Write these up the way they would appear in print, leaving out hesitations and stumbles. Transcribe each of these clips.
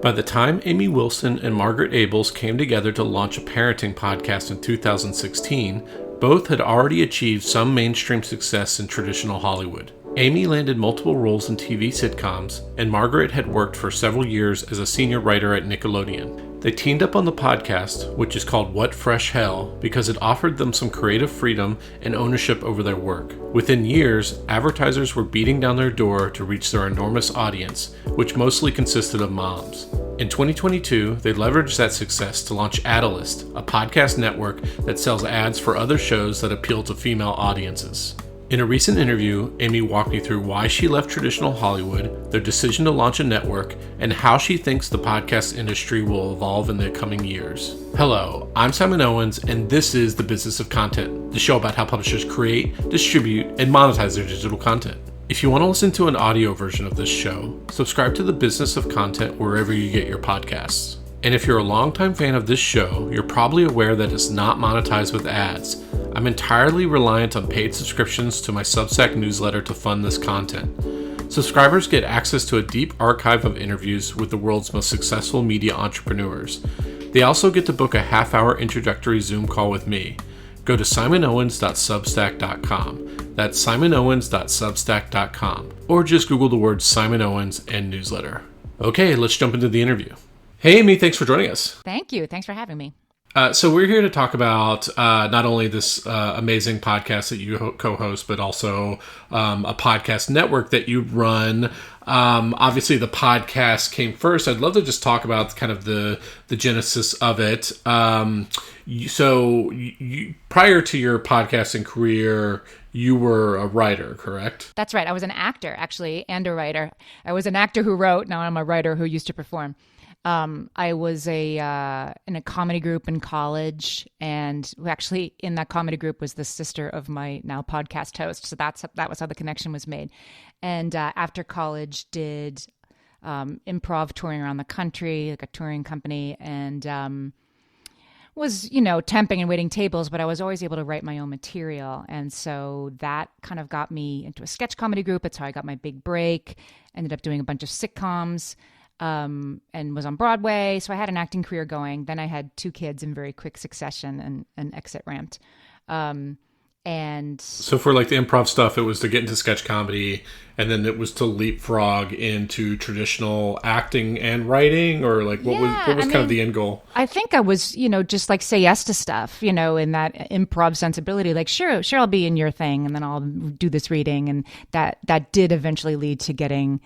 By the time Amy Wilson and Margaret Abels came together to launch a parenting podcast in 2016, both had already achieved some mainstream success in traditional Hollywood. Amy landed multiple roles in TV sitcoms, and Margaret had worked for several years as a senior writer at Nickelodeon. They teamed up on the podcast, which is called What Fresh Hell, because it offered them some creative freedom and ownership over their work. Within years, advertisers were beating down their door to reach their enormous audience, which mostly consisted of moms. In 2022, they leveraged that success to launch Adalyst, a podcast network that sells ads for other shows that appeal to female audiences. In a recent interview, Amy walked me through why she left traditional Hollywood, their decision to launch a network, and how she thinks the podcast industry will evolve in the coming years. Hello, I'm Simon Owens, and this is The Business of Content, the show about how publishers create, distribute, and monetize their digital content. If you want to listen to an audio version of this show, subscribe to The Business of Content wherever you get your podcasts. And if you're a longtime fan of this show, you're probably aware that it's not monetized with ads. I'm entirely reliant on paid subscriptions to my Substack newsletter to fund this content. Subscribers get access to a deep archive of interviews with the world's most successful media entrepreneurs. They also get to book a half-hour introductory Zoom call with me. Go to simonowens.substack.com. That's simonowens.substack.com. Or just Google the words Simon Owens and newsletter. Okay, let's jump into the interview. Hey, Amy, thanks for joining us. Thank you. Thanks for having me. So we're here to talk about not only this amazing podcast that you co-host, but also a podcast network that you run. Obviously, the podcast came first. I'd love to just talk about kind of the genesis of it. So prior to your podcasting career, you were a writer, correct? That's right. I was an actor, actually, and a writer. I was an actor who wrote. Now I'm a writer who used to perform. I was in a comedy group in college, and actually in that comedy group was the sister of my now podcast host. So that was how the connection was made. And after college, did improv touring around the country, like a touring company, and was temping and waiting tables. But I was always able to write my own material, and so that kind of got me into a sketch comedy group. That's how I got my big break. Ended up doing a bunch of sitcoms. And was on Broadway. So I had an acting career going. Then I had 2 kids in very quick succession and exit ramped. And so for like the improv stuff, it was to get into sketch comedy, and then it was to leapfrog into traditional acting and writing, or like what was kind of the end goal? I think I was, just like say yes to stuff, in that improv sensibility, like sure, I'll be in your thing, and then I'll do this reading. And that did eventually lead to getting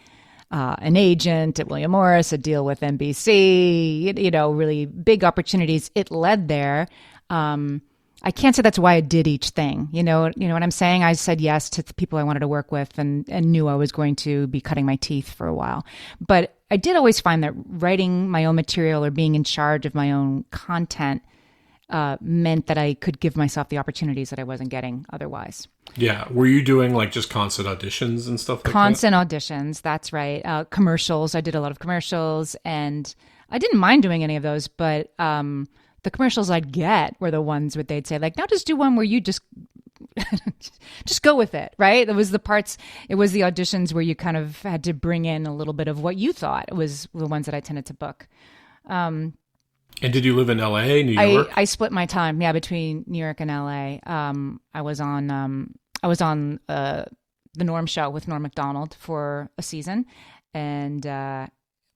an agent at William Morris, a deal with NBC, really big opportunities. It led there. I can't say that's why I did each thing. You know what I'm saying? I said yes to the people I wanted to work with and knew I was going to be cutting my teeth for a while. But I did always find that writing my own material or being in charge of my own content meant that I could give myself the opportunities that I wasn't getting otherwise. Yeah. Were you doing like just constant auditions and stuff like Constant auditions. That's right. Commercials. I did a lot of commercials, and I didn't mind doing any of those, but the commercials I'd get were the ones where they'd say like, now just do one where you just go with it. Right. It was the auditions where you kind of had to bring in a little bit of what you thought. It was the ones that I tended to book. And did you live in LA, New York? I split my time, between New York and LA. I was on the Norm Show with Norm Macdonald for a season, and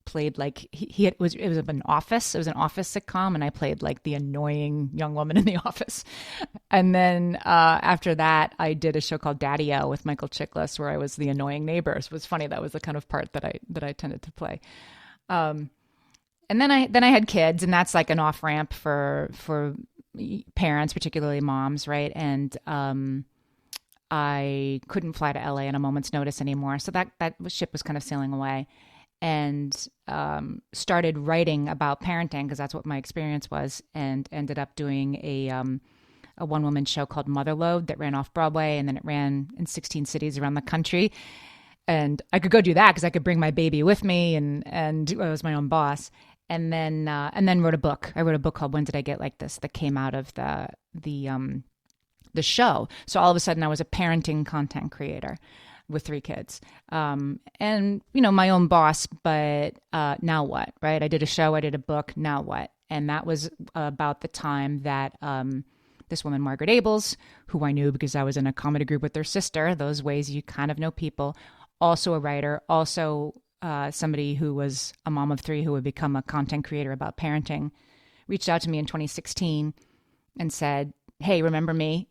played like it was an office. It was an office sitcom, and I played like the annoying young woman in the office. And then after that, I did a show called Daddy-O with Michael Chiklis, where I was the annoying neighbor. So it was funny. That was the kind of part that I tended to play. And then I had kids, and that's like an off ramp for parents, particularly moms, right? And I couldn't fly to LA at a moment's notice anymore, so that ship was kind of sailing away, and started writing about parenting because that's what my experience was, and ended up doing a one-woman show called Motherload that ran off Broadway, and then it ran in 16 cities around the country. And I could go do that because I could bring my baby with me, and I was my own boss. And then wrote a book. I wrote a book called When Did I Get Like This? That came out of the show. So all of a sudden I was a parenting content creator, with 3 kids. And, my own boss, but now what, right? I did a show, I did a book, now what? And that was about the time that this woman, Margaret Abels, who I knew because I was in a comedy group with her sister, those ways you kind of know people, also a writer, also somebody who was a mom of 3 who would become a content creator about parenting, reached out to me in 2016 and said, hey, remember me?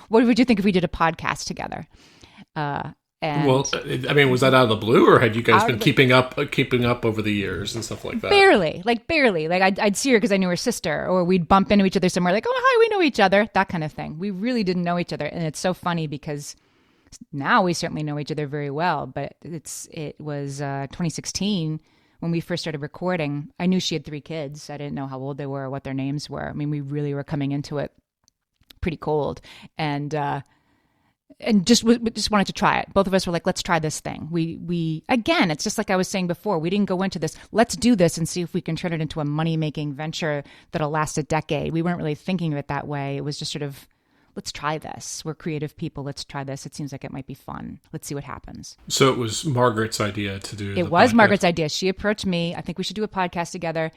What would you think if we did a podcast together? Was that out of the blue, or had you guys been keeping up over the years and stuff like that? Barely. Like I'd see her because I knew her sister, or we'd bump into each other somewhere. Like, oh, hi, we know each other. That kind of thing. We really didn't know each other, and it's so funny because now we certainly know each other very well. But it was 2016 when we first started recording. I knew she had 3 kids. I didn't know how old they were or what their names were. I mean, we really were coming into it pretty cold, and just wanted to try it. Both of us were like, let's try this thing. We again, it's just like I was saying before, we didn't go into this, let's do this and see if we can turn it into a money-making venture that'll last a decade. We weren't really thinking of it that way. It was just sort of, let's try this. We're creative people. Let's try this. It seems like it might be fun. Let's see what happens. So it was Margaret's idea to do it. Was podcast. Margaret's idea. She approached me. I think we should do a podcast together.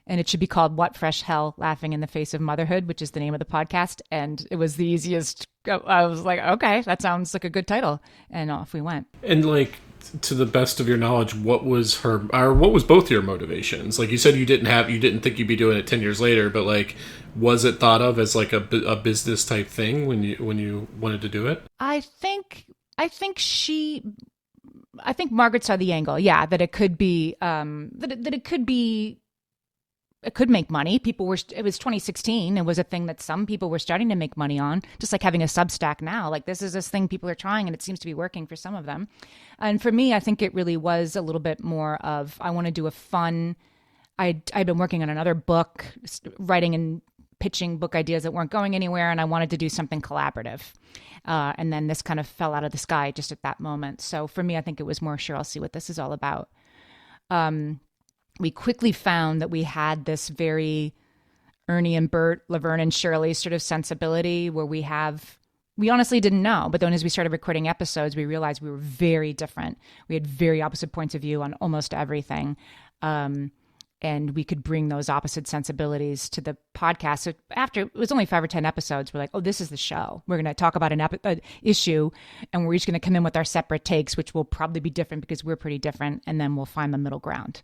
And it should be called What Fresh Hell? Laughing in the Face of Motherhood, which is the name of the podcast. And it was the easiest. I was like, okay, that sounds like a good title. And off we went. And like, to the best of your knowledge, what was both your motivations? Like you said, you didn't think you'd be doing it 10 years later, but like, was it thought of as like a business type thing when you wanted to do it? I think Margaret saw the angle. Yeah. That it could be, it could make money. It was 2016. It was a thing that some people were starting to make money on, just like having a Substack now. Like this is this thing people are trying and it seems to be working for some of them. And for me, I think it really was a little bit more of, I want to do a fun, I'd been working on another book, writing and pitching book ideas that weren't going anywhere. And I wanted to do something collaborative. And then this kind of fell out of the sky just at that moment. So for me, I think it was more, sure, I'll see what this is all about. We quickly found that we had this very Ernie and Bert, Laverne and Shirley sort of sensibility where we honestly didn't know. But then as we started recording episodes, we realized we were very different. We had very opposite points of view on almost everything. And we could bring those opposite sensibilities to the podcast. So after it was only 5 or 10 episodes, we're like, oh, this is the show. We're going to talk about an issue and we're each going to come in with our separate takes, which will probably be different because we're pretty different. And then we'll find the middle ground.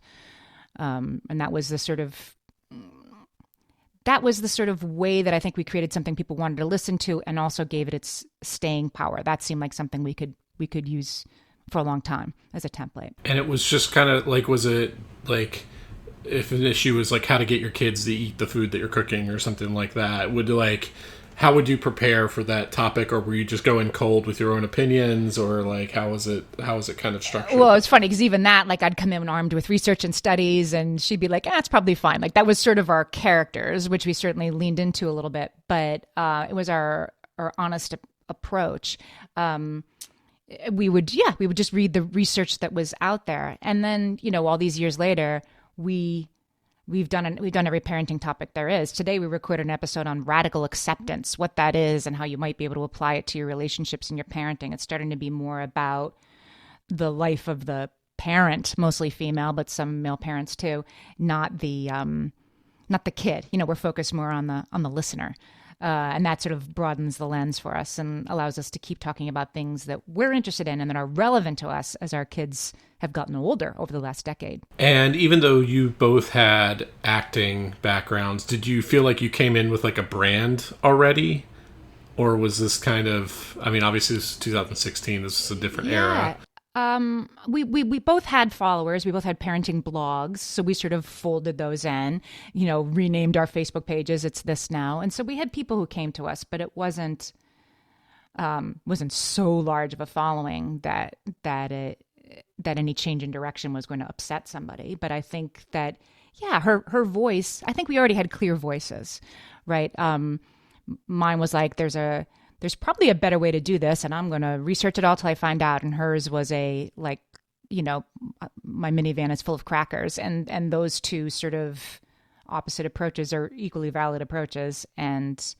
And that was the sort of way that I think we created something people wanted to listen to and also gave it its staying power. That seemed like something we could use for a long time as a template. And it was just kind of like, was it like, if an issue was like how to get your kids to eat the food that you're cooking or something like that, how would you prepare for that topic, or were you just going cold with your own opinions, or like how was it kind of structured? Well, it's funny because even that, like I'd come in armed with research and studies and she'd be like, it's probably fine. Like that was sort of our characters, which we certainly leaned into a little bit, but it was our honest approach. We would just read the research that was out there. And then, all these years later, We've done every parenting topic there is. Today we recorded an episode on radical acceptance, what that is and how you might be able to apply it to your relationships and your parenting. It's starting to be more about the life of the parent, mostly female, but some male parents too, not the kid. We're focused more on the listener. And that sort of broadens the lens for us and allows us to keep talking about things that we're interested in and that are relevant to us as our kids have gotten older over the last decade. And even though you both had acting backgrounds, did you feel like you came in with like a brand already? Or was this kind of, obviously this is 2016, this is a different era. We both had followers. We both had parenting blogs. So we sort of folded those in, renamed our Facebook pages. It's this now. And so we had people who came to us, but it wasn't so large of a following that any change in direction was going to upset somebody. But I think that, her voice, I think we already had clear voices, right? Mine was like, there's probably a better way to do this, and I'm going to research it all till I find out. And hers was my minivan is full of crackers. And those two sort of opposite approaches are equally valid approaches. And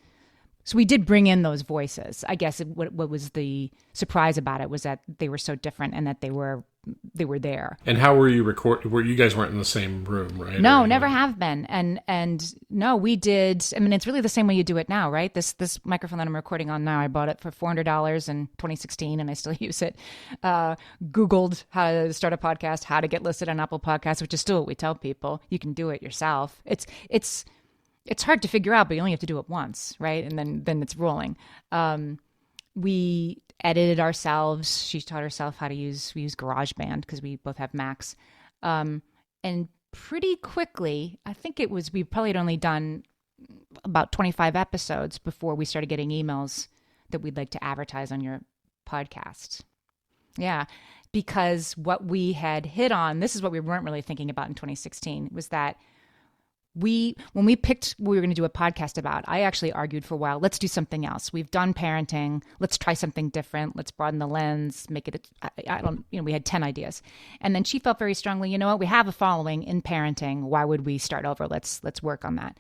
So we did bring in those voices. I guess what was the surprise about it was that they were so different and that they were there. And how were you you guys weren't in the same room, right? No, never have been. And no, we did. I mean, it's really the same way you do it now, right? This microphone that I'm recording on now, I bought it for $400 in 2016 and I still use it. Googled how to start a podcast, how to get listed on Apple Podcasts, which is still what we tell people. You can do it yourself. It's hard to figure out, but you only have to do it once, right? And then it's rolling. We edited ourselves. She taught herself how to use, we use GarageBand because we both have Macs. And pretty quickly, I think we probably had only done about 25 episodes before we started getting emails that we'd like to advertise on your podcast. Yeah, because what we had hit on, this is what we weren't really thinking about in 2016, was that when we picked what we were going to do a podcast about, I actually argued for a while, let's do something else. We've done parenting. Let's try something different. Let's broaden the lens, make it, we had 10 ideas. And then she felt very strongly, you know what, we have a following in parenting. Why would we start over? Let's work on that.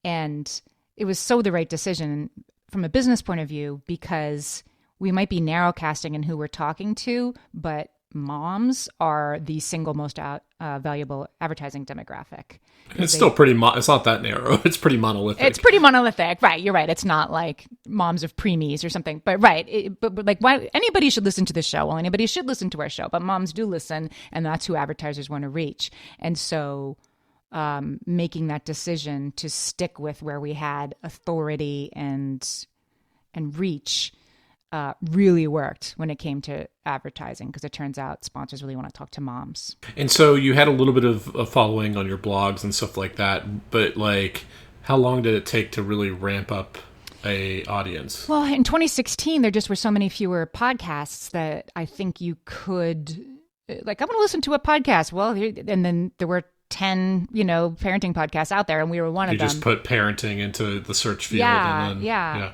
And it was so the right decision from a business point of view, because we might be narrowcasting in who we're talking to, but moms are the single most valuable advertising demographic. It's still pretty, it's not that narrow. It's pretty monolithic. It's pretty monolithic. Right. You're right. It's not like moms of preemies or something, but right. But like, why anybody should listen to the show? Well, anybody should listen to our show, but moms do listen, and that's who advertisers want to reach. And so making that decision to stick with where we had authority and reach really worked when it came to advertising, because it turns out sponsors really want to talk to moms. And so you had a little bit of a following on your blogs and stuff like that, but like, how long did it take to really ramp up a audience? Well, in 2016, there just were so many fewer podcasts that I think you could, like, I'm going to listen to a podcast. Well, and then there were 10, parenting podcasts out there, and we were one of them. You just put parenting into the search field. Yeah.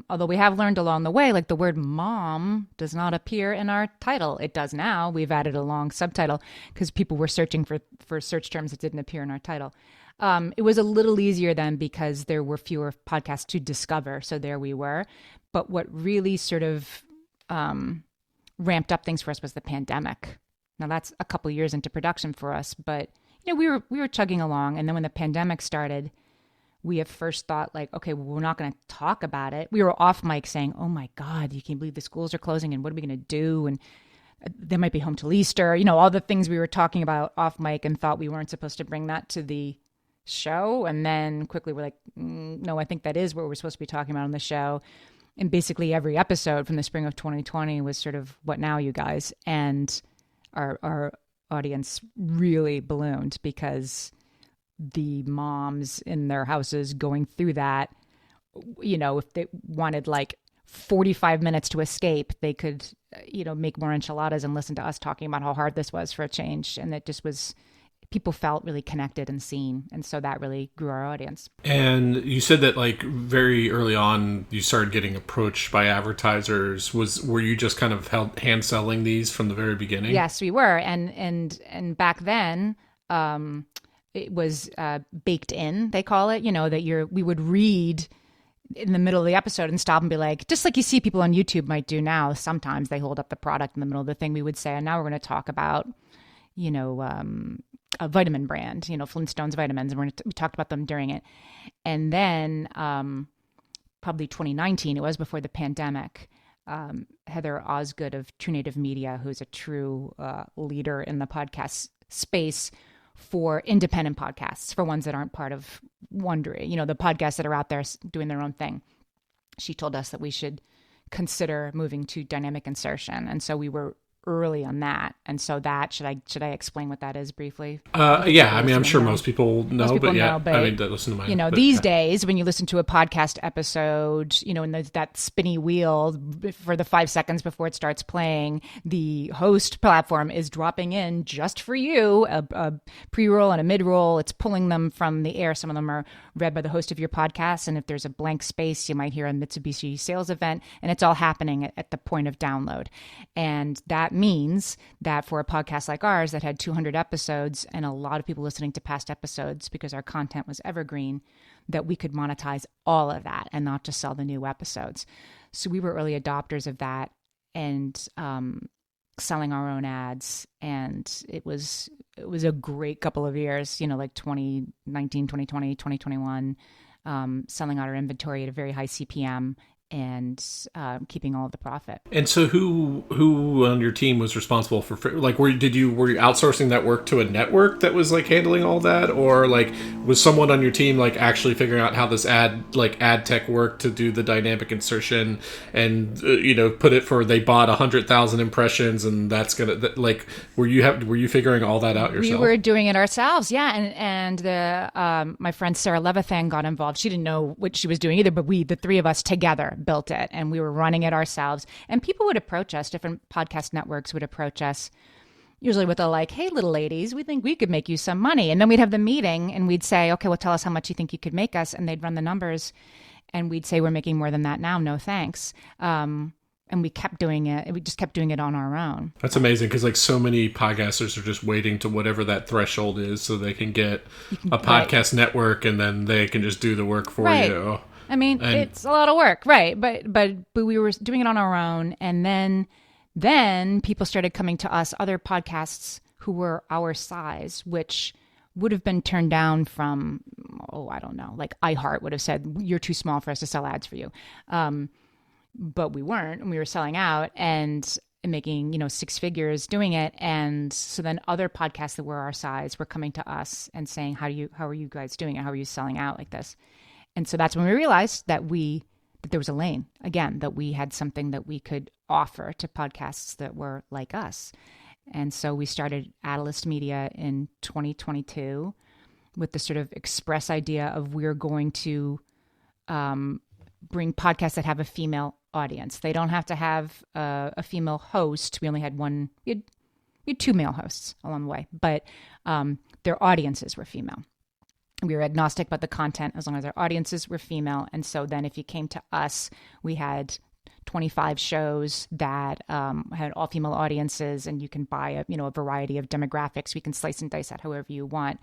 Although we have learned along the way, like the word mom does not appear in our title. It does now. We've added a long subtitle because people were searching for search terms that didn't appear in our title. It was a little easier then because there were fewer podcasts to discover. So there we were. But what really sort of ramped up things for us was the pandemic. Now that's a couple years into production for us, but we were chugging along, and then when the pandemic started, we at first thought like, okay, well, we're not going to talk about it. We were off mic saying, "Oh my God, you can't believe the schools are closing, and what are we going to do?" And they might be home till Easter. All the things we were talking about off mic, and thought we weren't supposed to bring that to the show. And then quickly we're like, no, I think that is what we're supposed to be talking about on the show. And basically every episode from the spring of 2020 was sort of, what now, you guys? And our audience really ballooned because the moms in their houses going through that, if they wanted like 45 minutes to escape, they could, make more enchiladas and listen to us talking about how hard this was for a change. And it just was, people felt really connected and seen. And so that really grew our audience. And you said that like very early on, you started getting approached by advertisers. Were you just kind of hand selling these from the very beginning? Yes, we were. And back then, it was baked in, they call it, that we would read in the middle of the episode and stop and be like, just like you see people on YouTube might do now. Sometimes they hold up the product in the middle of the thing. We would say, and now we're going to talk about, a vitamin brand, Flintstones vitamins, and we talked about them during it. And then probably 2019, it was before the pandemic, Heather Osgood of True Native Media, who's a true leader in the podcast space for independent podcasts, for ones that aren't part of Wondery, the podcasts that are out there doing their own thing. She told us that we should consider moving to dynamic insertion. And so we were early on that. And so that, should I explain what that is briefly? Yeah, I mean, I'm sure most people know, but I mean, listen to mine. These days, when you listen to a podcast episode, and there's that spinny wheel for the 5 seconds before it starts playing, the host platform is dropping in just for you a pre-roll and a mid-roll. It's pulling them from the air. Some of them are read by the host of your podcast. And if there's a blank space, you might hear a Mitsubishi sales event, and it's all happening at the point of download. And that that means that for a podcast like ours that had 200 episodes and a lot of people listening to past episodes because our content was evergreen, that we could monetize all of that and not just sell the new episodes. So we were early adopters of that and selling our own ads. And it was a great couple of years, like 2019, 2020, 2021, selling out our inventory at a very high CPM and keeping all of the profit. And so who on your team was responsible for, like, were you outsourcing that work to a network that was like handling all that, or like was someone on your team like actually figuring out how this ad tech worked to do the dynamic insertion and put it for, they bought 100,000 impressions and that's gonna were you figuring all that out yourself? We were doing it ourselves, yeah. And the my friend Sarah Levithan got involved. She didn't know what she was doing either, but the three of us together built it and we were running it ourselves. And people would approach us, different podcast networks would approach us, usually with a like, hey, little ladies, we think we could make you some money. And then we'd have the meeting and we'd say, okay, well, tell us how much you think you could make us. And they'd run the numbers and we'd say, we're making more than that now. No, thanks. And we kept doing it. We just kept doing it on our own. That's amazing because like so many podcasters are just waiting to whatever that threshold is so they can get a podcast network and then they can just do the work for you. I mean, it's a lot of work, right? But we were doing it on our own, and then people started coming to us, other podcasts who were our size, which would have been turned down from, I don't know, like iHeart would have said, you're too small for us to sell ads for you. But we weren't, and we were selling out and making, six figures doing it. And so then other podcasts that were our size were coming to us and saying, how are you guys doing it? How are you selling out like this? And so that's when we realized that there was a lane, again, that we had something that we could offer to podcasts that were like us. And so we started Adalyst Media in 2022 with the sort of express idea of we're going to bring podcasts that have a female audience. They don't have to have a female host. We only had one. We had two male hosts along the way, but their audiences were female. We were agnostic about the content as long as our audiences were female. And so then if you came to us, we had 25 shows that had all female audiences, and you can buy a variety of demographics. We can slice and dice that however you want.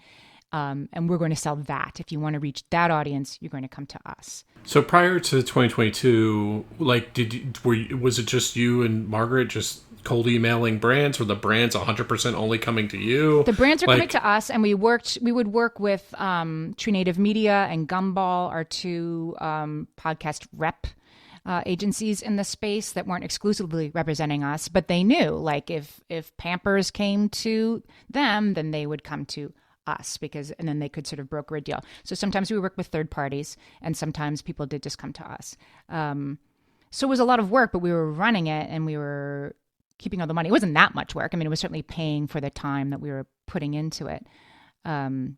And we're going to sell that. If you want to reach that audience, you're going to come to us. So prior to 2022, like, was it just you and Margaret just cold emailing brands, or the brands 100% only coming to you? The brands are coming to us, and we would work with True Native Media and Gumball, our two podcast rep agencies in the space that weren't exclusively representing us, but they knew, like, if Pampers came to them, then they would come to us, and then they could sort of broker a deal. So sometimes we work with third parties, and sometimes people did just come to us. So it was a lot of work, but we were running it and we were keeping all the money. It wasn't that much work. I mean, it was certainly paying for the time that we were putting into it, and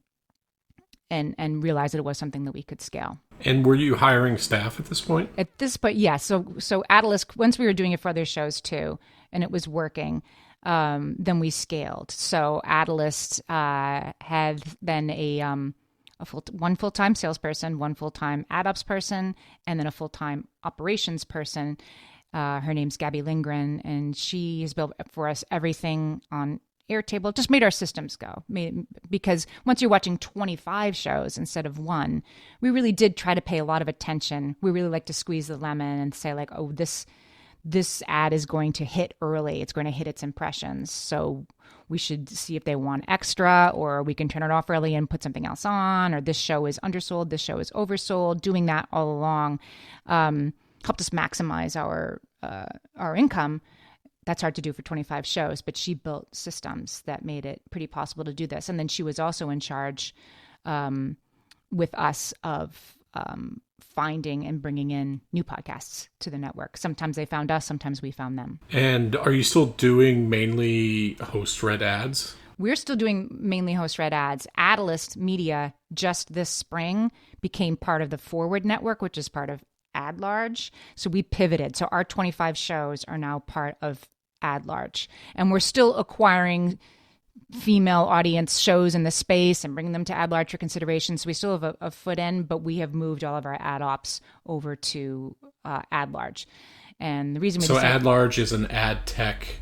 realized that it was something that we could scale. And were you hiring staff at this point? At this point, yeah. So Adalyst, once we were doing it for other shows too, and it was working, then we scaled. So Adalyst had then one full-time salesperson, one full-time ad ops person, and then a full-time operations person. Her name's Gabby Lindgren, and she has built for us everything on Airtable. Just made our systems go. Because once you're watching 25 shows instead of one, we really did try to pay a lot of attention. We really like to squeeze the lemon and say, like, oh, this ad is going to hit early. It's going to hit its impressions. So we should see if they want extra, or we can turn it off early and put something else on, or this show is undersold, this show is oversold. Doing that all along helped us maximize our income. That's hard to do for 25 shows, but she built systems that made it pretty possible to do this. And then she was also in charge with us of finding and bringing in new podcasts to the network. Sometimes they found us, sometimes we found them. And are you still doing mainly host-read ads? We're still doing mainly host-read ads. Adalyst Media just this spring became part of the Forward Network, which is part of AdLarge. So we pivoted. So our 25 shows are now part of AdLarge. And we're still acquiring female audience shows in the space and bringing them to AdLarge for consideration. So we still have a foot in, but we have moved all of our ad ops over to AdLarge. And the reason AdLarge is an ad tech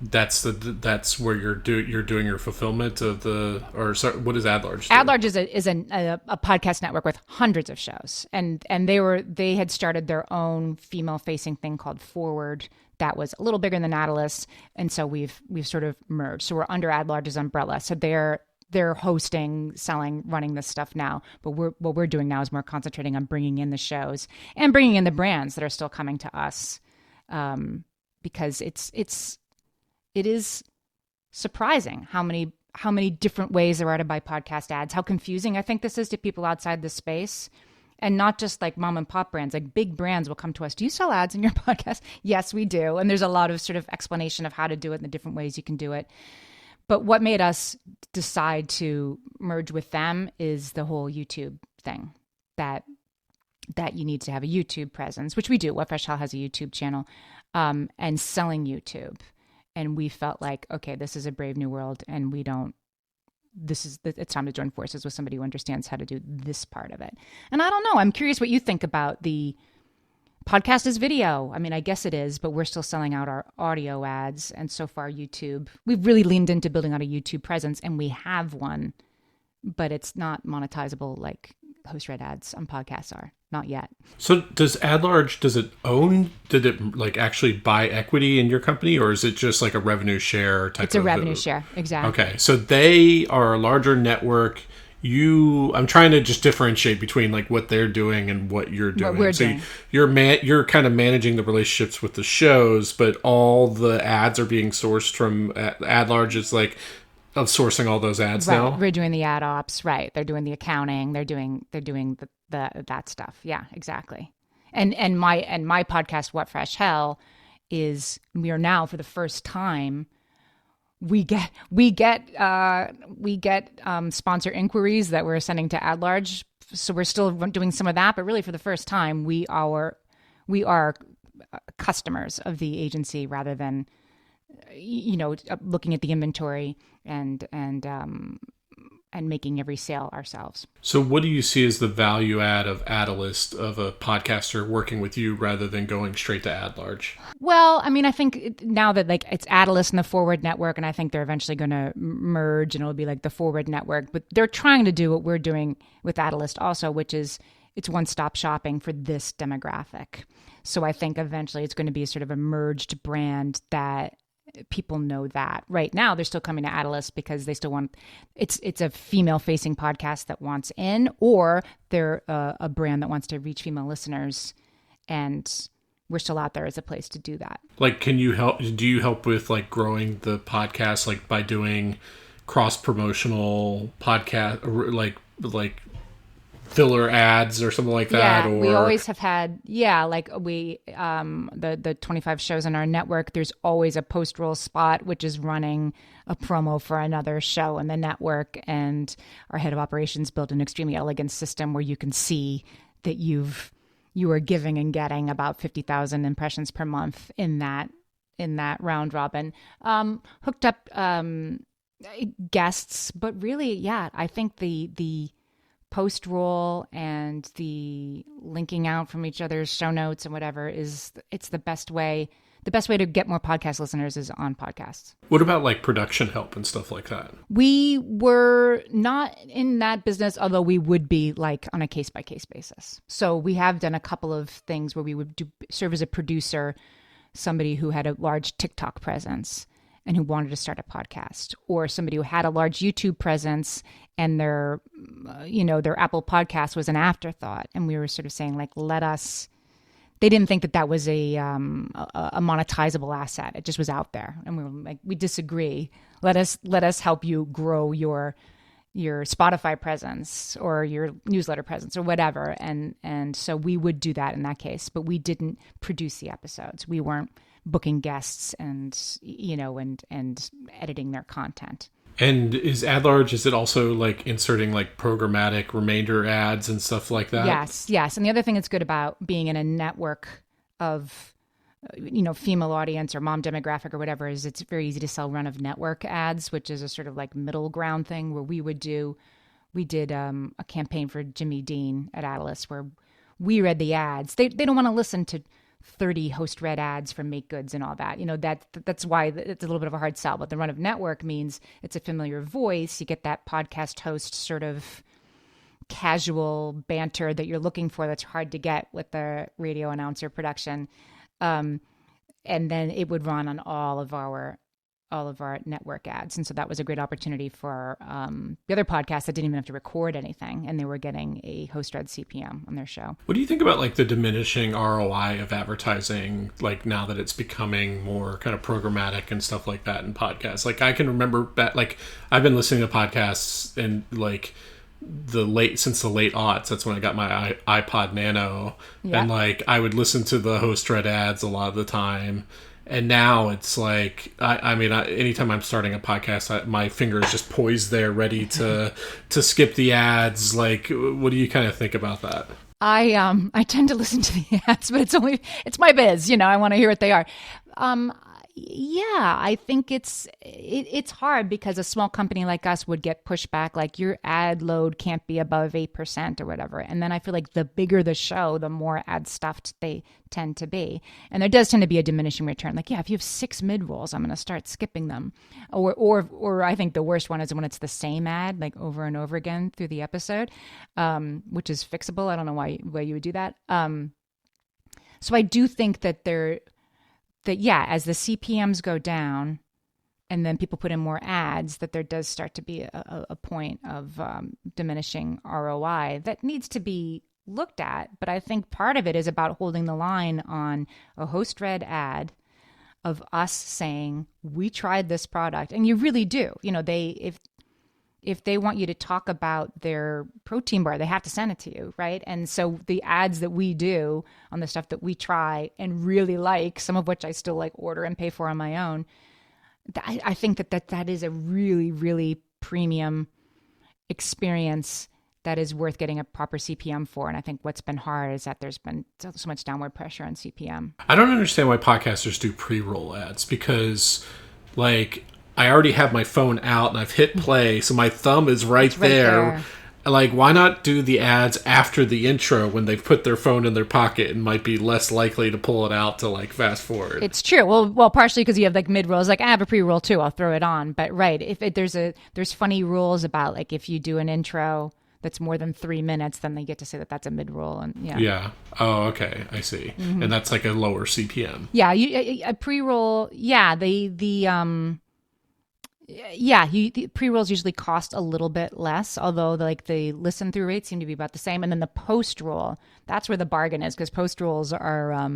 That's where you're doing your fulfillment of the, or sorry, what is Ad Large do? Ad Large is a podcast network with hundreds of shows, and they had started their own female facing thing called Forward that was a little bigger than Adalyst, and so we've sort of merged. So we're under Ad Large's umbrella. So they're hosting, selling, running this stuff now. But what we're doing now is more concentrating on bringing in the shows and bringing in the brands that are still coming to us, because it is surprising how many different ways there are to buy podcast ads. How confusing I think this is to people outside the space, and not just like mom and pop brands. Like big brands will come to us. Do you sell ads in your podcast? Yes, we do. And there's a lot of sort of explanation of how to do it and the different ways you can do it. But what made us decide to merge with them is the whole YouTube thing, that you need to have a YouTube presence, which we do. What Fresh Hell has a YouTube channel, and selling YouTube. And we felt like, okay, this is a brave new world, and it's time to join forces with somebody who understands how to do this part of it. And I don't know, I'm curious what you think about the podcast is video. I mean, I guess it is, but we're still selling out our audio ads. And so far YouTube, we've really leaned into building out a YouTube presence, and we have one, but it's not monetizable like host-read ads on podcasts are. Not yet. So does Ad Large, did it like actually buy equity in your company, or is it just like a revenue share type of? It's a revenue share, exactly. Okay, so they are a larger network. I'm trying to just differentiate between like what they're doing and what you're doing. What we're doing. You're kind of managing the relationships with the shows, but all the ads are being sourced from Ad Large. Is like of sourcing all those ads now. We're doing the ad ops, right? They're doing the accounting. They're doing the that stuff. Yeah, exactly. And my podcast, What Fresh Hell, is we are now for the first time. We get sponsor inquiries that we're sending to Ad Large. So we're still doing some of that, but really for the first time, we are customers of the agency rather than, looking at the inventory and making every sale ourselves. So what do you see as the value add of Adalyst, of a podcaster working with you rather than going straight to Ad Large? Well, I mean, I think now that like it's Adalyst and the Forward Network, and I think they're eventually going to merge and it'll be like the Forward Network, but they're trying to do what we're doing with Adalyst also, which is it's one-stop shopping for this demographic. So I think eventually it's going to be sort of a merged brand that people know that. Right now they're still coming to Adalyst because they still want it's a female facing podcast that wants in, or they're a brand that wants to reach female listeners, and we're still out there as a place to do that. Like, do you help with like growing the podcast, like by doing cross promotional podcast, like filler ads or something like that? Yeah, or we always have had, like we, the 25 shows in our network, there's always a post-roll spot, which is running a promo for another show in the network. And our head of operations built an extremely elegant system where you can see that you are giving and getting about 50,000 impressions per month in that round robin. Hooked up guests, but really, I think the post roll and the linking out from each other's show notes and whatever it's the best way to get more podcast listeners is on podcasts. What about like production help and stuff like that? We were not in that business, although we would be like on a case by case basis. So we have done a couple of things where we would serve as a producer, somebody who had a large TikTok presence and who wanted to start a podcast, or somebody who had a large YouTube presence and their Apple podcast was an afterthought. And we were sort of saying like, they didn't think that was a monetizable asset. It just was out there. And we were like, we disagree. Let us help you grow your Spotify presence or your newsletter presence or whatever. And so we would do that in that case, but we didn't produce the episodes. We weren't booking guests and editing their content. And is Ad Large, is it also like inserting like programmatic remainder ads and stuff like that? Yes. And the other thing that's good about being in a network of, female audience or mom demographic or whatever is it's very easy to sell run of network ads, which is a sort of like middle ground thing where we did a campaign for Jimmy Dean at Adalyst where we read the ads. They don't want to listen to 30 host read ads from Make Goods and all that. That's why it's a little bit of a hard sell. But the run of network means it's a familiar voice. You get that podcast host sort of casual banter that you're looking for that's hard to get with the radio announcer production. And then it would run on all of our network ads. And so that was a great opportunity for the other podcasts that didn't even have to record anything, and they were getting a host read CPM on their show. What do you think about like the diminishing ROI of advertising, like now that it's becoming more kind of programmatic and stuff like that in podcasts? Like I can remember that, like I've been listening to podcasts and like since the late aughts. That's when I got my iPod Nano, and like I would listen to the host read ads a lot of the time. And now it's like, anytime I'm starting a podcast, my finger is just poised there, ready to skip the ads. Like, what do you kind of think about that? I tend to listen to the ads, but it's my biz. I want to hear what they are. I think it's hard because a small company like us would get pushback, like your ad load can't be above 8% or whatever. And then I feel like the bigger the show, the more ad stuffed they tend to be. And there does tend to be a diminishing return. Like, if you have 6 mid-rolls, I'm going to start skipping them. Or I think the worst one is when it's the same ad, like over and over again through the episode, which is fixable. I don't know why you would do that. So I do think that as the CPMs go down and then people put in more ads, that there does start to be a point of diminishing ROI that needs to be looked at. But I think part of it is about holding the line on a host read ad of us saying, we tried this product. And you really do. If they want you to talk about their protein bar, they have to send it to you, right? And so the ads that we do on the stuff that we try and really like, some of which I still like order and pay for on my own, I think that is a really, really premium experience that is worth getting a proper CPM for. And I think what's been hard is that there's been so much downward pressure on CPM. I don't understand why podcasters do pre-roll ads, because like I already have my phone out and I've hit play, so my thumb is right there. Like, why not do the ads after the intro when they've put their phone in their pocket and might be less likely to pull it out to like fast forward? It's true. Well, partially because you have like mid rolls. Like I have a pre roll too. I'll throw it on. But right, if there's funny rules about like if you do an intro that's more than 3 minutes, then they get to say that that's a mid roll. And yeah. Oh, okay. I see. Mm-hmm. And that's like a lower CPM. Yeah, a pre roll. Yeah, the pre-rolls usually cost a little bit less, although like the listen through rates seem to be about the same. And then the post-roll, that's where the bargain is, because post-rolls are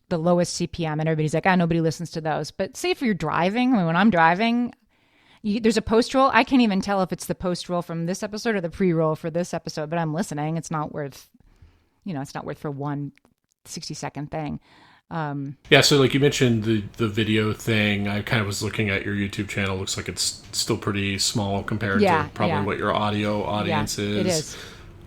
the lowest CPM, and everybody's like, nobody listens to those. But say if you're driving, when I'm driving, there's a post-roll. I can't even tell if it's the post-roll from this episode or the pre-roll for this episode, but I'm listening. It's not worth, for one 60-second thing. So like you mentioned the video thing, I kind of was looking at your YouTube channel. Looks like it's still pretty small compared to probably what your audio audience is. It is.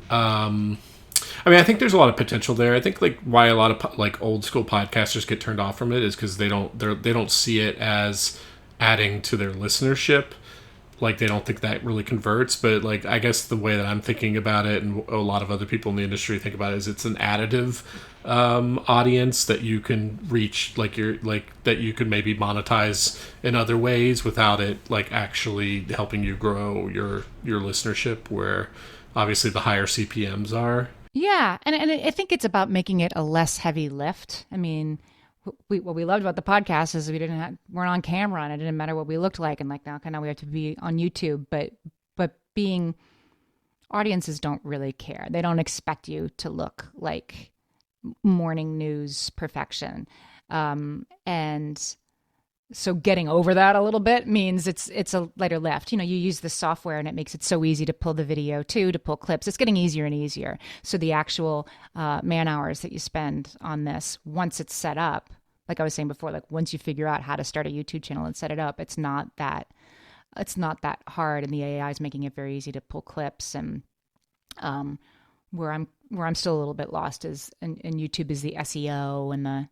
I think there's a lot of potential there. I think like why a lot of like old school podcasters get turned off from it is because they don't see it as adding to their listenership. Like they don't think that really converts, but like I guess the way that I'm thinking about it, and a lot of other people in the industry think about it, is it's an additive audience that you can reach, that you could maybe monetize in other ways without it like actually helping you grow your listenership, where obviously the higher CPMs are. Yeah, and I think it's about making it a less heavy lift. I mean, what we loved about the podcast is we're on camera and it didn't matter what we looked like, and like now we have to be on YouTube, but being audiences don't really care. They don't expect you to look like morning news perfection, and so getting over that a little bit means it's a lighter lift. You use the software and it makes it so easy to pull the video too, to pull clips. It's getting easier and easier. So the actual man hours that you spend on this, once it's set up, like I was saying before, like once you figure out how to start a YouTube channel and set it up, it's not that hard, and the AI is making it very easy to pull clips. And where I'm still a little bit lost is in YouTube is the SEO and the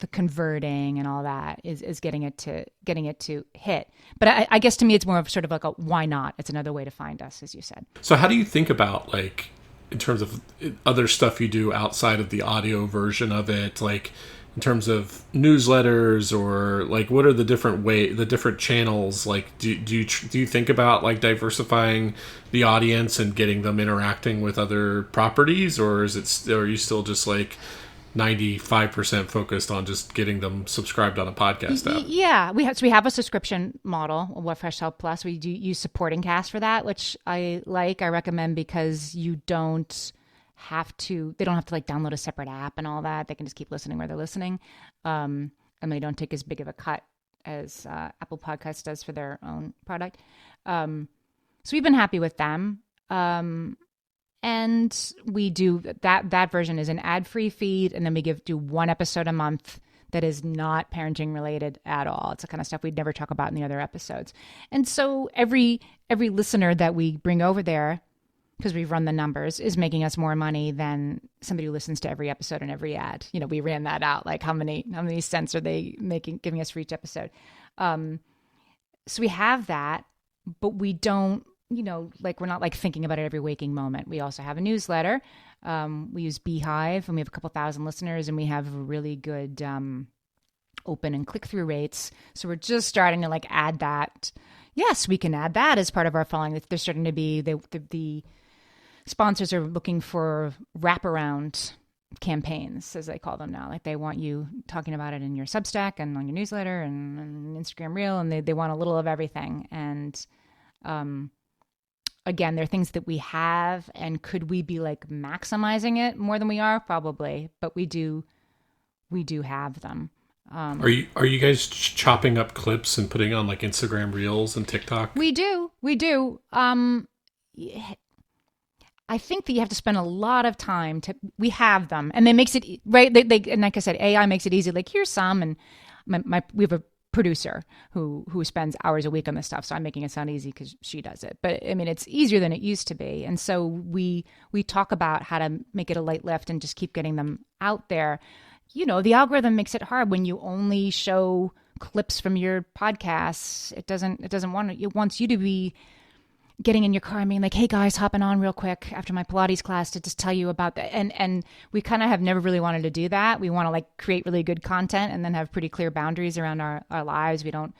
converting and all that is getting it to hit. But I guess to me it's more of sort of like a why not? It's another way to find us, as you said. So how do you think about like in terms of other stuff you do outside of the audio version of it, like in terms of newsletters, or like what are the different channels? Like do you think about like diversifying the audience and getting them interacting with other properties, or are you still just like 95% focused on just getting them subscribed on a podcast app? Yeah, we have a subscription model, What Fresh Help Plus. We do use supporting cast for that, which I recommend, because they don't have to like download a separate app and all that. They can just keep listening where they're listening. And they don't take as big of a cut as Apple Podcasts does for their own product. So we've been happy with them. And we do that version is an ad-free feed, and then we do one episode a month that is not parenting related at all. It's the kind of stuff we'd never talk about in the other episodes. And so every listener that we bring over there, because we've run the numbers, is making us more money than somebody who listens to every episode and every ad. We ran that out, like how many cents are they giving us for each episode. So we have that, but we don't, we're not like thinking about it every waking moment. We also have a newsletter. We use Beehive, and we have a couple thousand listeners, and we have really good open and click-through rates. So we're just starting to like add that. Yes, we can add that as part of our following. They're starting to be, the sponsors are looking for wraparound campaigns, as they call them now. Like they want you talking about it in your Substack and on your newsletter and Instagram Reel, and they want a little of everything. And again, there are things that we have, and could we be like maximizing it more than we are? Probably, but we do have them. Are you guys chopping up clips and putting on like Instagram Reels and TikTok? We do. I think that you have to spend a lot of time we have them, and it makes it right. And like I said, AI makes it easy. Like here's some, and we have a producer who spends hours a week on this stuff. So I'm making it sound easy because she does it. But I mean, it's easier than it used to be. And so we talk about how to make it a light lift and just keep getting them out there. The algorithm makes it hard when you only show clips from your podcasts. It wants you to be getting in your car and being like, hey guys, hopping on real quick after my Pilates class to just tell you about that. And we kind of have never really wanted to do that. We want to like create really good content and then have pretty clear boundaries around our lives. We don't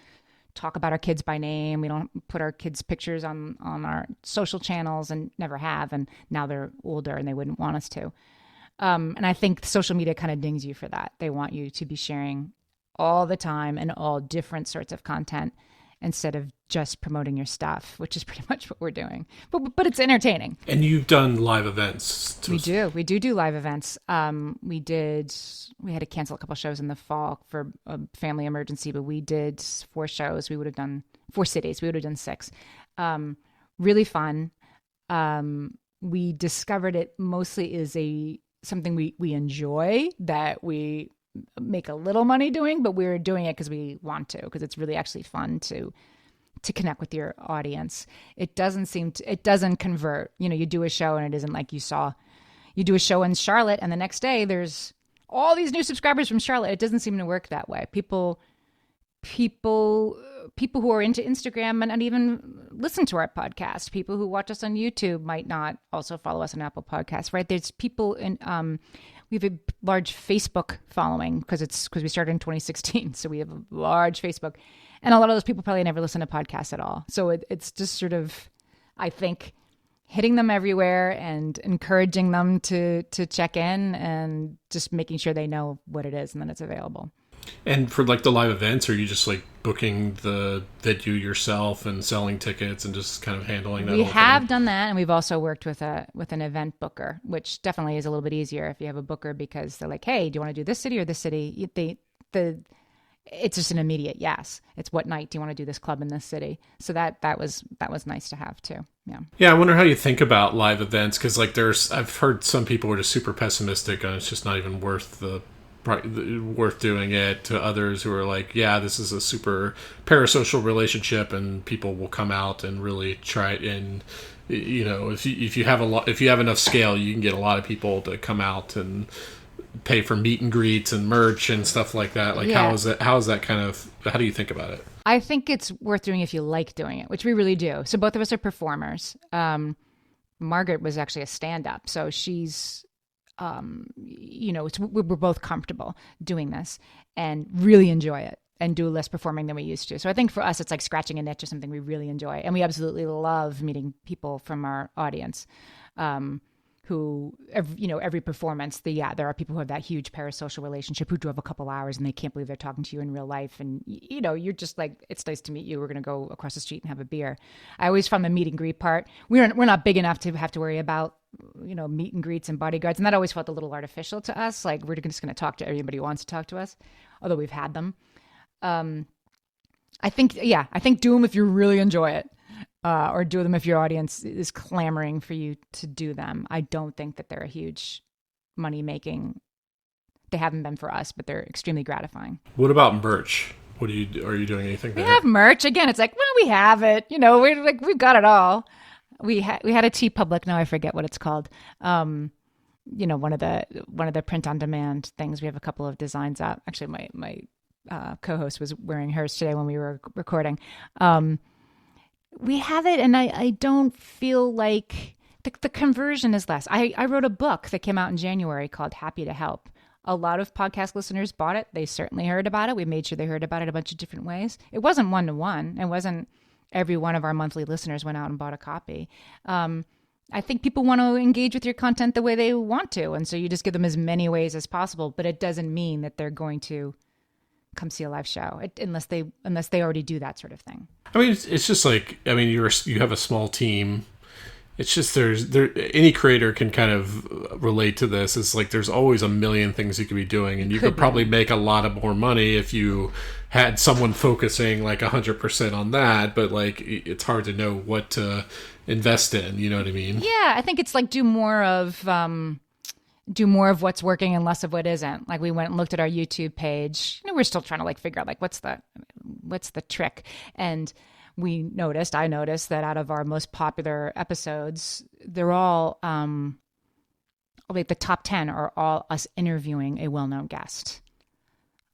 talk about our kids by name. We don't put our kids' pictures on our social channels, and never have. And now they're older and they wouldn't want us to. And I think social media kind of dings you for that. They want you to be sharing all the time and all different sorts of content, instead of just promoting your stuff, which is pretty much what we're doing. But it's entertaining. And you've done live events. We do live events. We had to cancel a couple shows in the fall for a family emergency, but we did 4 shows. We would have done 4 cities. We would have done 6. Really fun. We discovered it mostly is something we enjoy, that we make a little money doing, but we're doing it because we want to, because it's really actually fun to connect with your audience. It doesn't convert. You do a show and it isn't like you do a show in Charlotte and the next day there's all these new subscribers from Charlotte. It doesn't seem to work that way. People who are into Instagram and not even listen to our podcast. People who watch us on YouTube might not also follow us on Apple Podcasts, right? There's people in, we have a large Facebook following because we started in 2016. So we have a large Facebook, and a lot of those people probably never listen to podcasts at all. So it's just sort of, I think, hitting them everywhere and encouraging them to check in and just making sure they know what it is and that it's available. And for like the live events, are you just like booking the venue yourself and selling tickets and just kind of handling that? We have done that, and we've also worked with an event booker, which definitely is a little bit easier if you have a booker, because they're like, hey, do you want to do this city or this city? It's just an immediate yes. It's what night do you want to do this club in this city? So that was nice to have too. Yeah. I wonder how you think about live events, because like I've heard some people are just super pessimistic and it's just not even worth doing it, to others who are like, yeah, this is a super parasocial relationship and people will come out and really try it. And if you have enough scale, you can get a lot of people to come out and pay for meet and greets and merch and stuff like that. Like, yeah. How do you think about it? I think it's worth doing if you like doing it, which we really do. So both of us are performers. Margaret was actually a stand-up, so she's, we're both comfortable doing this and really enjoy it and do less performing than we used to. So I think for us, it's like scratching a niche or something we really enjoy, and we absolutely love meeting people from our audience. Who, every performance, there are people who have that huge parasocial relationship who drove a couple hours and they can't believe they're talking to you in real life. And, you're just like, it's nice to meet you. We're going to go across the street and have a beer. I always found the meet and greet part. We're not big enough to have to worry about, meet and greets and bodyguards. And that always felt a little artificial to us. Like, we're just going to talk to everybody who wants to talk to us, although we've had them. I think do them if you really enjoy it. Or do them if your audience is clamoring for you to do them. I don't think that they're a huge money making. They haven't been for us, but they're extremely gratifying. What about merch? Are you doing anything there? We have merch. Again, it's like, well, we have it. We've got it all. We had a TeePublic. Now I forget what it's called. One of the print on demand things. We have a couple of designs up. Actually, my co-host was wearing hers today when we were recording. We have it, and I don't feel like the conversion is less. I wrote a book that came out in January called Happy to Help. A lot of podcast listeners bought it. They certainly heard about it. We made sure they heard about it a bunch of different ways. It wasn't one-to-one. It wasn't every one of our monthly listeners went out and bought a copy. I think people want to engage with your content the way they want to, and so you just give them as many ways as possible, but it doesn't mean that they're going to come see a live show unless they already do that sort of thing. I mean, it's just like, you have a small team. It's just any creator can kind of relate to this. It's like there's always a million things you could be doing, and you could probably make a lot of more money if you had someone focusing like 100% on that. But like, it's hard to know what to invest in. You know what I mean? Yeah, I think it's like do more of what's working and less of what isn't. Like, we went and looked at our YouTube page. We're still trying to like figure out like what's the trick. And I noticed that out of our most popular episodes, they're all like the top 10 are all us interviewing a well-known guest.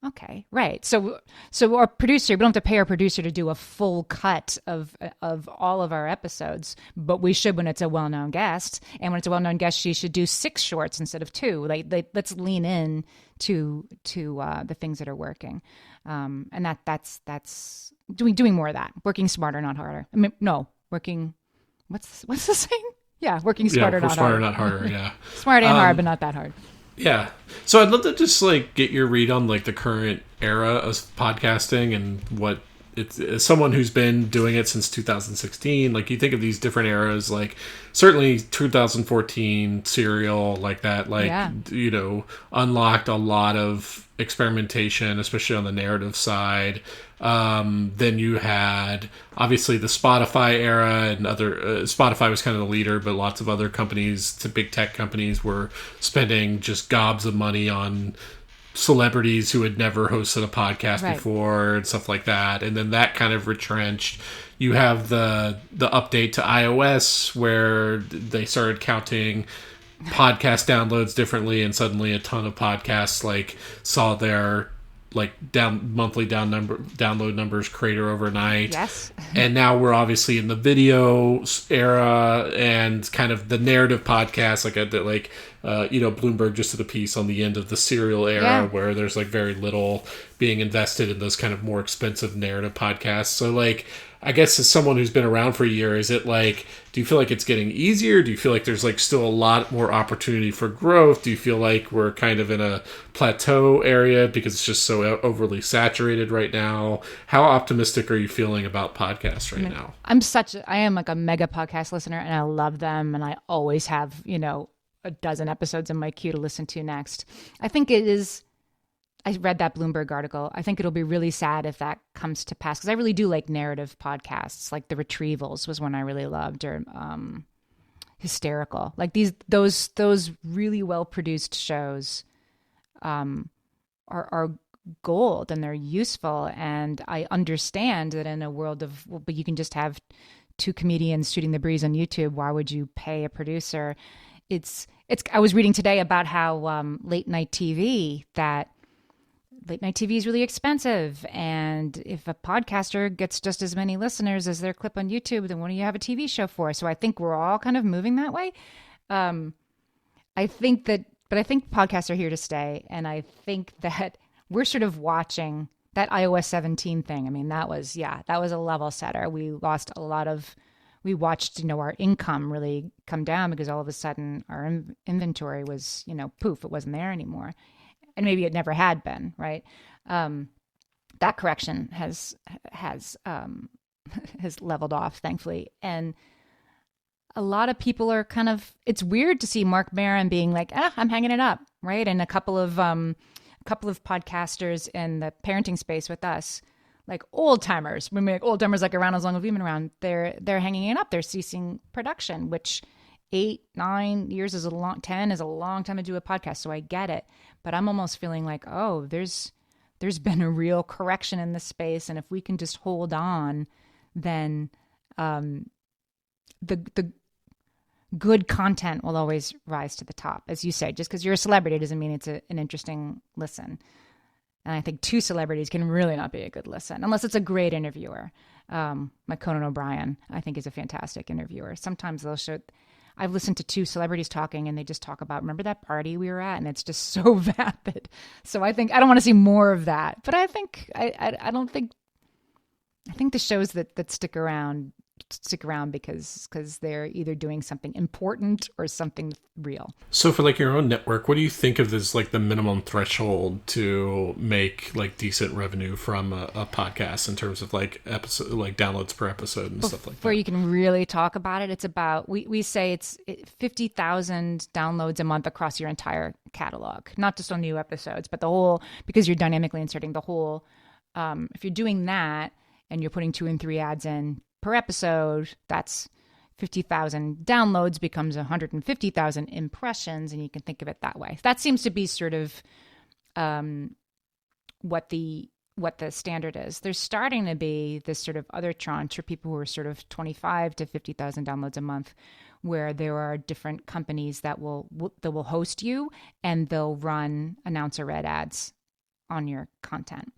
Okay, right. So our producer, we don't have to pay our producer to do a full cut of all of our episodes, but we should when it's a well-known guest. And when it's a well-known guest, she should do 6 shorts instead of 2. Let's lean in to the things that are working. And that's doing more of that. Working smarter, not harder. What's the saying? Yeah, working smarter, not harder. Not harder, yeah. Smart and hard, but not that hard. Yeah. So I'd love to just like get your read on like the current era of podcasting and what it's, as someone who's been doing it since 2016, like you think of these different eras, like certainly 2014 Serial, like that, like, unlocked a lot of experimentation, especially on the narrative side. Then you had obviously the Spotify era and other, Spotify was kind of the leader, but lots of other companies, to big tech companies, were spending just gobs of money on celebrities who had never hosted a podcast before and stuff like that. And then that kind of retrenched. You have the update to iOS where they started counting podcast downloads differently, and suddenly a ton of podcasts like saw their monthly download numbers crater overnight. Yes. And now we're obviously in the video era and kind of the narrative podcast, Bloomberg just did a piece on the end of the Serial era where there's like very little being invested in those kind of more expensive narrative podcasts. So like, I guess as someone who's been around for a year, is it like, do you feel like it's getting easier? Do you feel like there's like still a lot more opportunity for growth? Do you feel like we're kind of in a plateau area because it's just so overly saturated right now? How optimistic are you feeling about podcasts right now? I am like a mega podcast listener, and I love them, and I always have, a dozen episodes in my queue to listen to next. I think it is. I read that Bloomberg article. I think it'll be really sad if that comes to pass, because I really do like narrative podcasts. Like The Retrievals was one I really loved, or Hysterical. Like those really well produced shows are gold, and they're useful. And I understand that in a world of, but you can just have 2 comedians shooting the breeze on YouTube. Why would you pay a producer? I was reading today about how late night TV, that late night TV is really expensive. And if a podcaster gets just as many listeners as their clip on YouTube, then what do you have a TV show for? So I think we're all kind of moving that way. I think podcasts are here to stay. And I think that we're sort of watching that iOS 17 thing. I mean, that was a level setter. We watched, our income really come down because all of a sudden our inventory was, poof, it wasn't there anymore. And maybe it never had been, right? That correction has leveled off, thankfully. And a lot of people are it's weird to see Mark Maron being like, I'm hanging it up, right? And a couple of podcasters in the parenting space with us, like old timers, old timers like around as long as we've been around, they're hanging it up. They're ceasing production, which 8, 9 years 10 is a long time to do a podcast. So I get it, but I'm almost feeling like, there's been a real correction in this space. And if we can just hold on, then the good content will always rise to the top. As you say, just because you're a celebrity doesn't mean it's an interesting listen. And I think 2 celebrities can really not be a good listen, unless it's a great interviewer. Like Conan O'Brien, I think, is a fantastic interviewer. Sometimes I've listened to 2 celebrities talking and they just talk about, remember that party we were at? And it's just so vapid. So I think I don't want to see more of that. But I think the shows that stick around because they're either doing something important or something real. So for like your own network, what do you think of as like the minimum threshold to make like decent revenue from a podcast in terms of like episode, like downloads per episode and stuff like that? Before you can really talk about it, it's about, we say it's 50,000 downloads a month across your entire catalog, not just on new episodes, but the whole, because you're dynamically inserting the whole, if you're doing that and you're putting 2 and 3 ads in per episode, that's 50,000 downloads becomes 150,000 impressions, and you can think of it that way. That seems to be sort of what the standard is. There's starting to be this sort of other tranche for people who are sort of 25 to 50,000 downloads a month, where there are different companies that will host you and they'll run announcer-read ads on your content.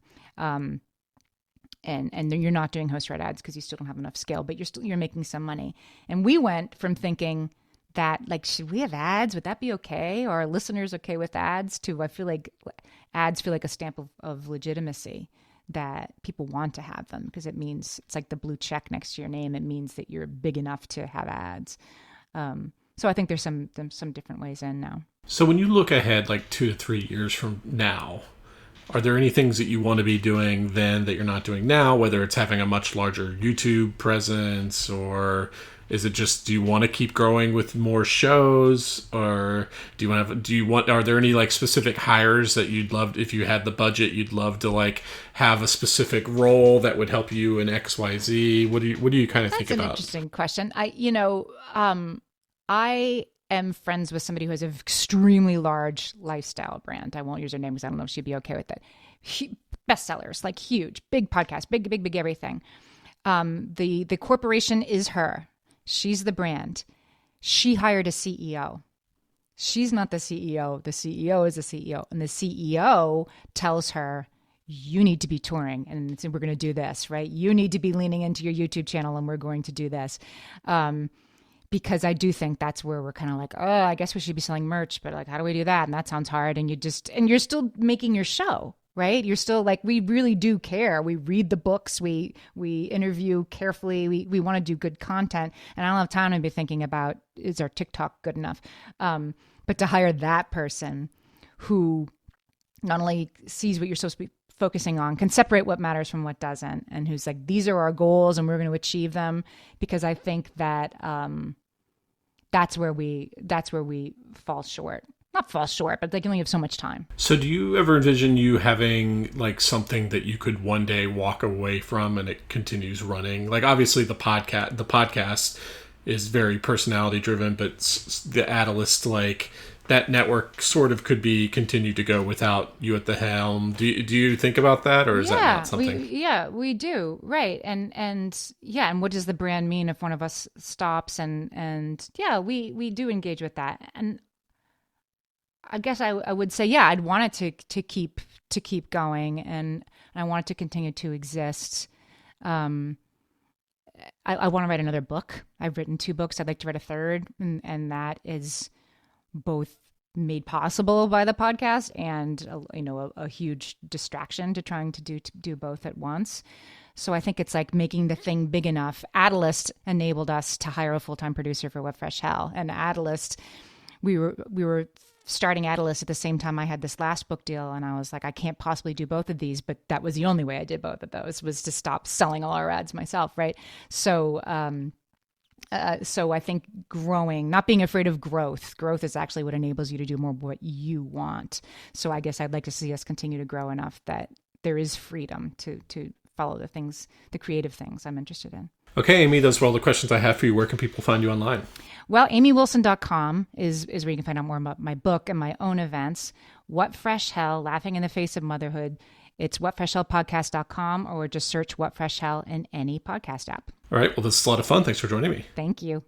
And then you're not doing host read ads because you still don't have enough scale, but you're making some money. And we went from thinking that, like, should we have ads? Would that be okay? Or are listeners okay with ads? To, I feel like ads feel like a stamp of legitimacy, that people want to have them because it means it's like the blue check next to your name. It means that you're big enough to have ads. So I think there's some different ways in now. So when you look ahead like 2 to 3 years from now, are there any things that you want to be doing then that you're not doing now, whether it's having a much larger YouTube presence, or is it just, do you want to keep growing with more shows, or are there any like specific hires that you'd love, if you had the budget, you'd love to like have a specific role that would help you in XYZ? What do you kind of think about? That's an interesting question. I am friends with somebody who has an extremely large lifestyle brand. I won't use her name because I don't know if she'd be okay with it. Bestsellers, like huge, big podcast, big everything. The corporation is her. She's the brand. She hired a CEO. She's not the CEO. The CEO is the CEO. And the CEO tells her, you need to be touring and we're going to do this, right? You need to be leaning into your YouTube channel and we're going to do this. Because I do think that's where we're kind of like, oh, I guess we should be selling merch, but like, how do we do that? And that sounds hard. And you're still making your show, right? You're still like, we really do care. We read the books. We interview carefully. We want to do good content. And I don't have time to be thinking about, is our TikTok good enough? But to hire that person who not only sees what you're supposed to be focusing on, can separate what matters from what doesn't, and who's like, these are our goals and we're going to achieve them, because I think that that's where we fall short. Not fall short, but they can only have so much time. So do you ever envision you having like something that you could one day walk away from and it continues running? Like obviously the podcast is very personality driven, but the Adalyst, like that network sort of could be continued to go without you at the helm. Do you think about that, or is that not something? We do. Right. And what does the brand mean if one of us stops? And we do engage with that. And I guess I would say, yeah, I'd want it to keep going, and I want it to continue to exist. I want to write another book. I've written 2 books. I'd like to write a third, and that is both made possible by the podcast and a huge distraction to trying to do both at once. So I think it's like making the thing big enough. Adalyst enabled us to hire a full-time producer for What Fresh Hell, and Adalyst, we were starting Adalyst at the same time I had this last book deal, and I was like, I can't possibly do both of these, but that was the only way I did both of those, was to stop selling all our ads myself, right? So so I think growing, not being afraid of growth is actually what enables you to do more of what you want. So I guess I'd like to see us continue to grow enough that there is freedom to follow the creative things I'm interested in. Okay, Amy, those were all the questions I have for you. Where can people find you online? Well, amywilson.com is where you can find out more about my book and my own events. What Fresh Hell, Laughing in the Face of Motherhood. It's whatfreshhellpodcast.com, or just search What Fresh Hell in any podcast app. All right, well, this is a lot of fun. Thanks for joining me. Thank you.